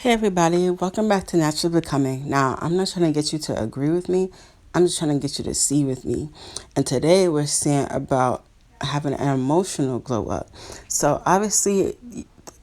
Hey everybody, welcome back to Natural Becoming. Now, I'm not trying to get you to agree with me, I'm just trying to get you to see with me. And today we're seeing about having an emotional glow up. So, obviously,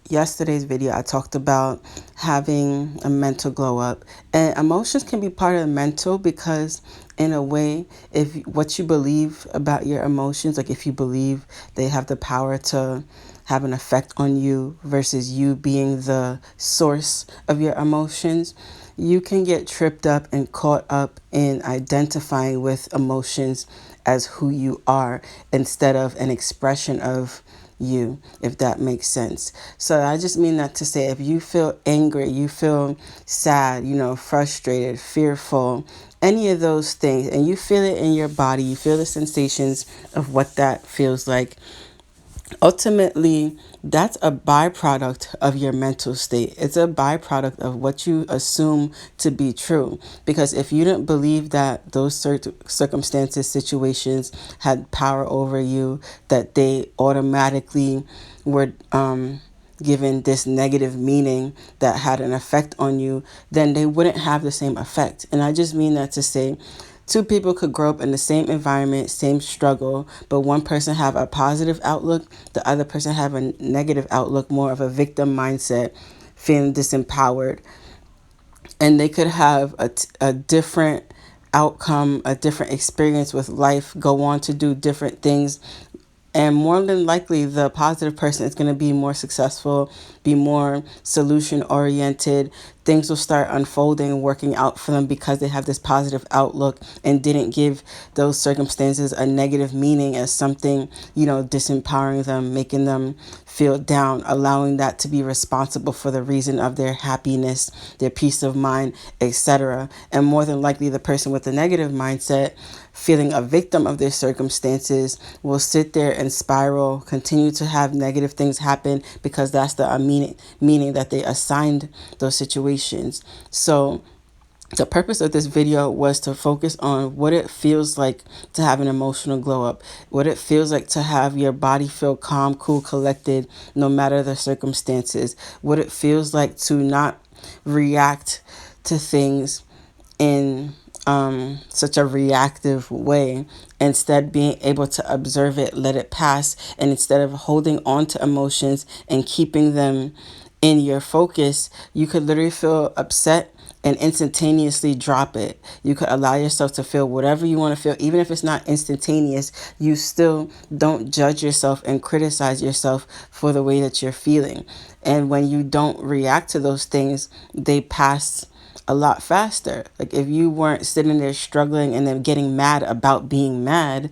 yesterday's video I talked about having a mental glow up, and emotions can be part of the mental because in a way, if what you believe about your emotions, like if you believe they have the power to have an effect on you versus you being the source of your emotions, you can get tripped up and caught up in identifying with emotions as who you are instead of an expression of you, if that makes sense. So I just mean that to say if you feel angry, you feel sad, frustrated, fearful, any of those things, and you feel it in your body, you feel the sensations of what that feels like. Ultimately, that's a byproduct of your mental state. It's a byproduct of what you assume to be true. Because if you didn't believe that those circumstances, situations had power over you, that they automatically were given this negative meaning that had an effect on you, then they wouldn't have the same effect. And I just mean that to say, two people could grow up in the same environment, same struggle, but one person have a positive outlook, the other person have a negative outlook, more of a victim mindset, feeling disempowered. And they could have a different outcome, a different experience with life, go on to do different things, and more than likely, the positive person is going to be more successful, be more solution oriented. Things will start unfolding and working out for them because they have this positive outlook and didn't give those circumstances a negative meaning as something, disempowering them, making them feel down, allowing that to be responsible for the reason of their happiness, their peace of mind, etc. And more than likely, the person with the negative mindset, feeling a victim of their circumstances, will sit there and spiral, continue to have negative things happen because that's the meaning that they assigned those situations. So the purpose of this video was to focus on what it feels like to have an emotional glow up, what it feels like to have your body feel calm, cool, collected, no matter the circumstances, what it feels like to not react to things in such a reactive way, instead being able to observe it, let it pass, and instead of holding on to emotions and keeping them in your focus, you could literally feel upset and instantaneously drop it. You could allow yourself to feel whatever you want to feel, even if it's not instantaneous. You still don't judge yourself and criticize yourself for the way that you're feeling. And when you don't react to those things, they pass a lot faster. Like if you weren't sitting there struggling and then getting mad about being mad,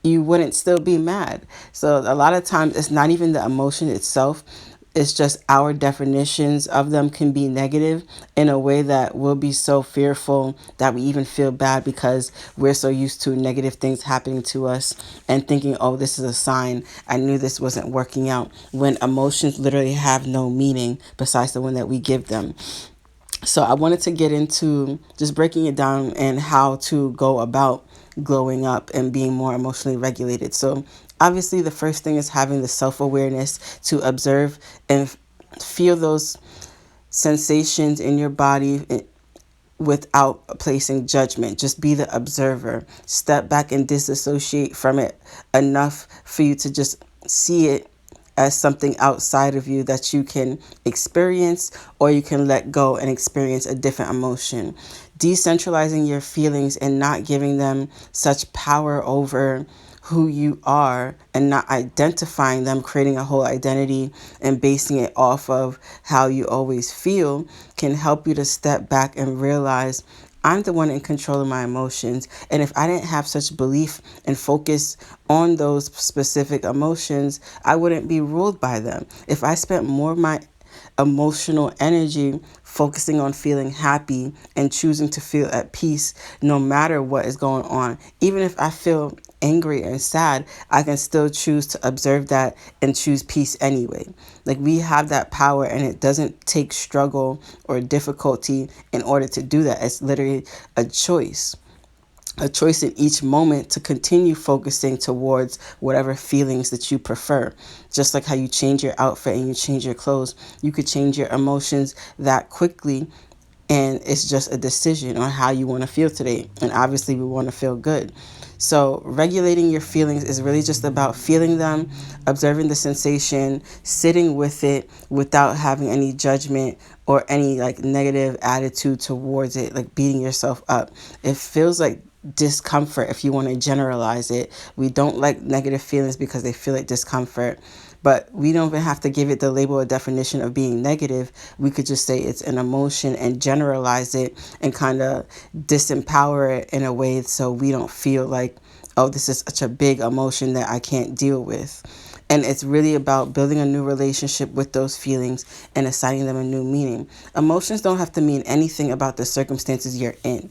you wouldn't still be mad. So a lot of times it's not even the emotion itself. It's just our definitions of them can be negative in a way that we'll be so fearful that we even feel bad because we're so used to negative things happening to us and thinking, oh, this is a sign. I knew this wasn't working out, when emotions literally have no meaning besides the one that we give them. So I wanted to get into just breaking it down and how to go about glowing up and being more emotionally regulated. So obviously the first thing is having the self-awareness to observe and feel those sensations in your body without placing judgment. Just be the observer. Step back and disassociate from it enough for you to just see it as something outside of you that you can experience, or you can let go and experience a different emotion. Decentralizing your feelings and not giving them such power over who you are and not identifying them, creating a whole identity and basing it off of how you always feel, can help you to step back and realize, I'm the one in control of my emotions. And if I didn't have such belief and focus on those specific emotions, I wouldn't be ruled by them. If I spent more of my emotional energy focusing on feeling happy and choosing to feel at peace no matter what is going on, even if I feel angry and sad, I can still choose to observe that and choose peace anyway. Like, we have that power, and it doesn't take struggle or difficulty in order to do that. It's literally a choice. a choice in each moment to continue focusing towards whatever feelings that you prefer. Just like how you change your outfit and you change your clothes, you could change your emotions that quickly, and it's just a decision on how you want to feel today. And obviously we want to feel good. So regulating your feelings is really just about feeling them, observing the sensation, sitting with it without having any judgment or any like negative attitude towards it, like beating yourself up. It feels like discomfort if you want to generalize it. We don't like negative feelings because they feel like discomfort. But we don't even have to give it the label or definition of being negative. We could just say it's an emotion and generalize it and kind of disempower it in a way so we don't feel like, oh, this is such a big emotion that I can't deal with. And it's really about building a new relationship with those feelings and assigning them a new meaning. Emotions don't have to mean anything about the circumstances you're in.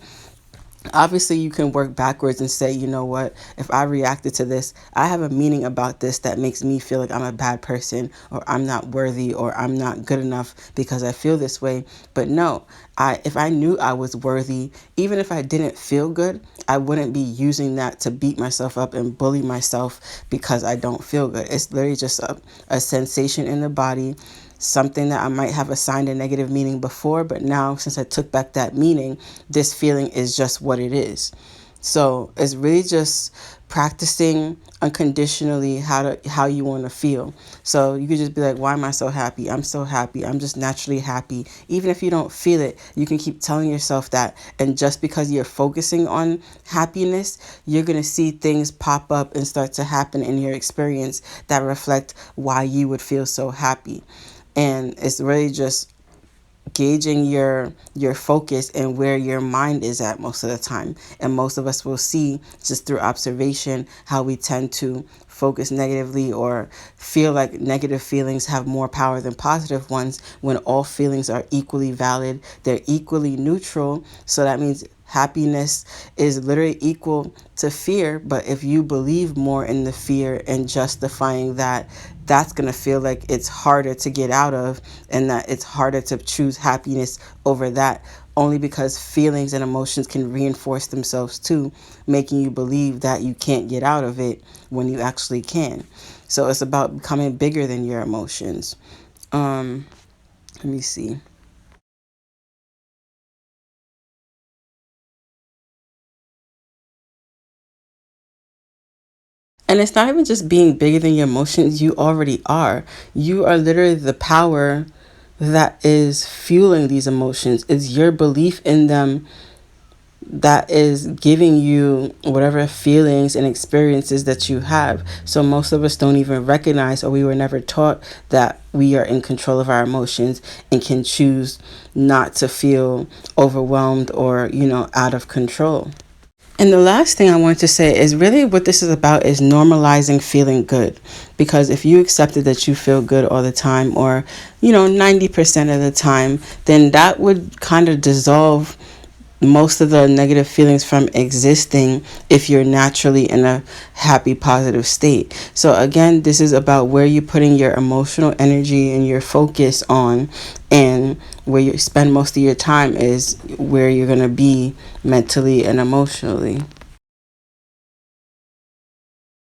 Obviously, you can work backwards and say, you know what, if I reacted to this, I have a meaning about this that makes me feel like I'm a bad person or I'm not worthy or I'm not good enough because I feel this way. But no, if I knew I was worthy, even if I didn't feel good, I wouldn't be using that to beat myself up and bully myself because I don't feel good. It's literally just a sensation in the body, something that I might have assigned a negative meaning before, but now since I took back that meaning, this feeling is just what it is. So it's really just practicing unconditionally how you want to feel. So you could just be like, why am I so happy? I'm so happy. I'm just naturally happy. Even if you don't feel it, you can keep telling yourself that. And just because you're focusing on happiness, you're going to see things pop up and start to happen in your experience that reflect why you would feel so happy. And it's really just gauging your focus and where your mind is at most of the time. And most of us will see just through observation how we tend to focus negatively or feel like negative feelings have more power than positive ones, when all feelings are equally valid, they're equally neutral. So that means happiness is literally equal to fear. But if you believe more in the fear and justifying that, that's going to feel like it's harder to get out of, and that it's harder to choose happiness over that, only because feelings and emotions can reinforce themselves too, making you believe that you can't get out of it when you actually can. So it's about becoming bigger than your emotions. Let me see. And it's not even just being bigger than your emotions, you already are. You are literally the power that is fueling these emotions. It's your belief in them that is giving you whatever feelings and experiences that you have. So most of us don't even recognize, or we were never taught that we are in control of our emotions and can choose not to feel overwhelmed or, out of control. And the last thing I want to say is really what this is about is normalizing feeling good. Because if you accepted that you feel good all the time, or, 90% of the time, then that would kind of dissolve most of the negative feelings from existing if you're naturally in a happy, positive state. So again, this is about where you're putting your emotional energy and your focus on, and where you spend most of your time is where you're going to be mentally and emotionally.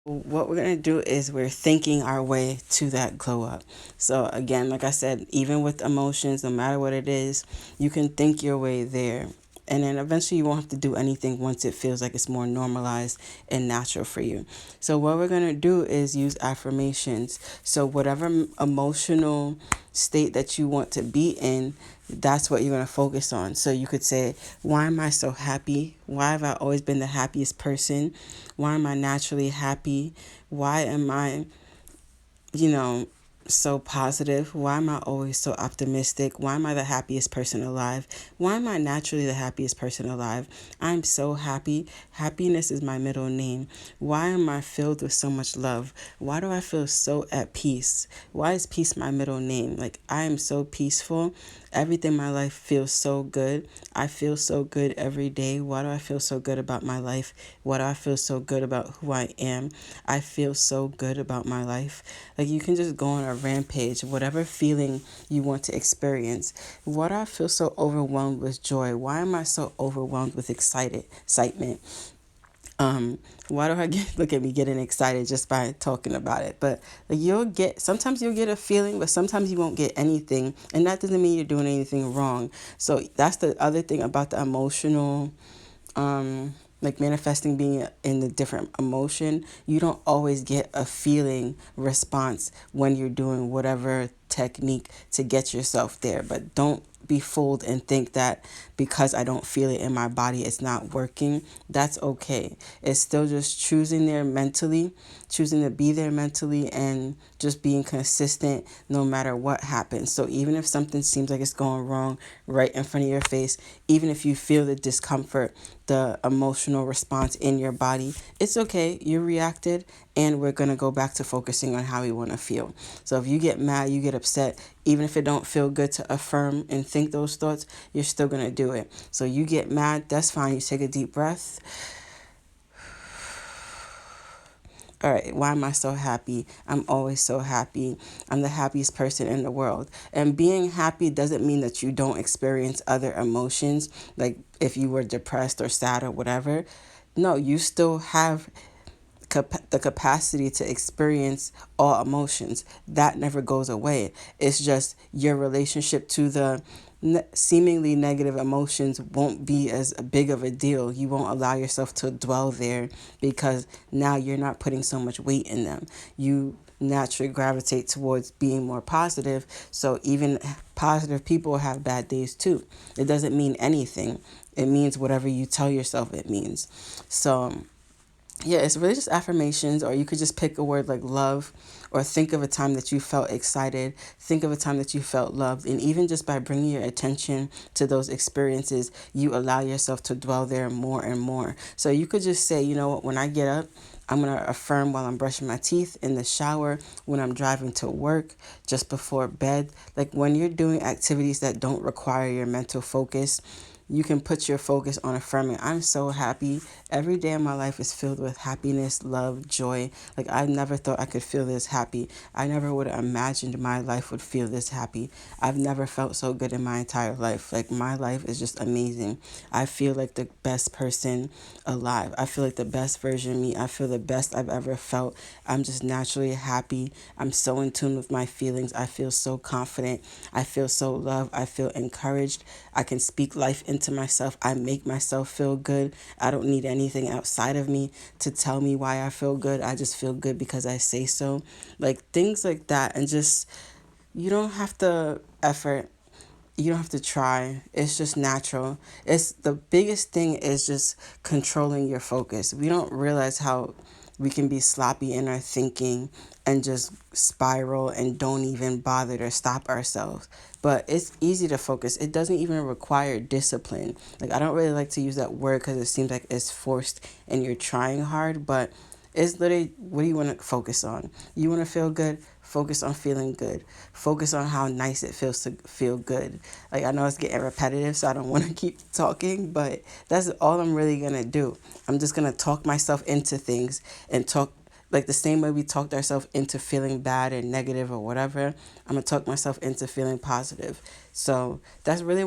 What we're going to do is we're thinking our way to that glow up. So again, like I said, even with emotions, no matter what it is, you can think your way there. And then eventually you won't have to do anything once it feels like it's more normalized and natural for you. So what we're going to do is use affirmations. So whatever emotional state that you want to be in, that's what you're going to focus on. So you could say, why am I so happy? Why have I always been the happiest person? Why am I naturally happy? Why am I, you know, so positive? Why am I always so optimistic? Why am I the happiest person alive? Why am I naturally the happiest person alive? I'm so happy. Happiness is my middle name. Why am I filled with so much love? Why do I feel so at peace? Why is peace my middle name? Like, I am so peaceful. Everything in my life feels so good. I feel so good every day. Why do I feel so good about my life? Why do I feel so good about who I am? I feel so good about my life. Like, you can just go on a rampage, whatever feeling you want to experience. Why do I feel so overwhelmed with joy? Why am I so overwhelmed with excitement? Why do I get look at me getting excited just by talking about it? But like, sometimes you'll get a feeling, but sometimes you won't get anything, and that doesn't mean you're doing anything wrong. So that's the other thing about the emotional, like manifesting being in the different emotion. You don't always get a feeling response when you're doing whatever technique to get yourself there. But don't be fooled and think that because I don't feel it in my body, it's not working. That's okay. It's still just choosing to be there mentally, and just being consistent no matter what happens. So even if something seems like it's going wrong right in front of your face, even if you feel the discomfort, the emotional response in your body, it's okay. You reacted, and we're going to go back to focusing on how we want to feel. So if you get mad, you get upset, even if it don't feel good to affirm and think those thoughts, you're still going to do it. So you get mad, that's fine. You take a deep breath. All right, why am I so happy? I'm always so happy. I'm the happiest person in the world. And being happy doesn't mean that you don't experience other emotions, like if you were depressed or sad or whatever. No, you still have the capacity to experience all emotions. That never goes away. It's just your relationship to the seemingly negative emotions won't be as big of a deal. You won't allow yourself to dwell there because now you're not putting so much weight in them. You naturally gravitate towards being more positive. So even positive people have bad days too. It doesn't mean anything. It means whatever you tell yourself it means. So yeah, it's really just affirmations, or you could just pick a word like love, or think of a time that you felt excited, think of a time that you felt loved, and even just by bringing your attention to those experiences, you allow yourself to dwell there more and more. So you could just say, you know what, when I get up, I'm going to affirm while I'm brushing my teeth, in the shower, when I'm driving to work, just before bed. Like when you're doing activities that don't require your mental focus, you can put your focus on affirming, I'm so happy. Every day of my life is filled with happiness, love, joy. Like I never thought I could feel this happy. I never would have imagined my life would feel this happy. I've never felt so good in my entire life. Like my life is just amazing. I feel like the best person alive. I feel like the best version of me. I feel the best I've ever felt. I'm just naturally happy. I'm so in tune with my feelings. I feel so confident. I feel so loved. I feel encouraged. I can speak life into myself. I make myself feel good. I don't need anything outside of me to tell me why I feel good. I just feel good because I say so. Like things like that. And just, you don't have to effort. You don't have to try. It's just natural. It's the biggest thing is just controlling your focus. We don't realize how we can be sloppy in our thinking and just spiral and don't even bother to stop ourselves. But it's easy to focus. It doesn't even require discipline. Like I don't really like to use that word because it seems like it's forced and you're trying hard, but it's literally, what do you want to focus on? You want to feel good? Focus on feeling good. Focus on how nice it feels to feel good. Like I know it's getting repetitive, so I don't want to keep talking, but that's all I'm really going to do. I'm just going to talk myself into things, and talk like the same way we talked ourselves into feeling bad or negative or whatever. I'm going to talk myself into feeling positive. So that's really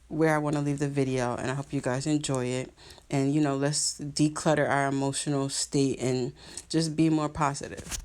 where I want to leave the video, and I hope you guys enjoy it. And let's declutter our emotional state and just be more positive.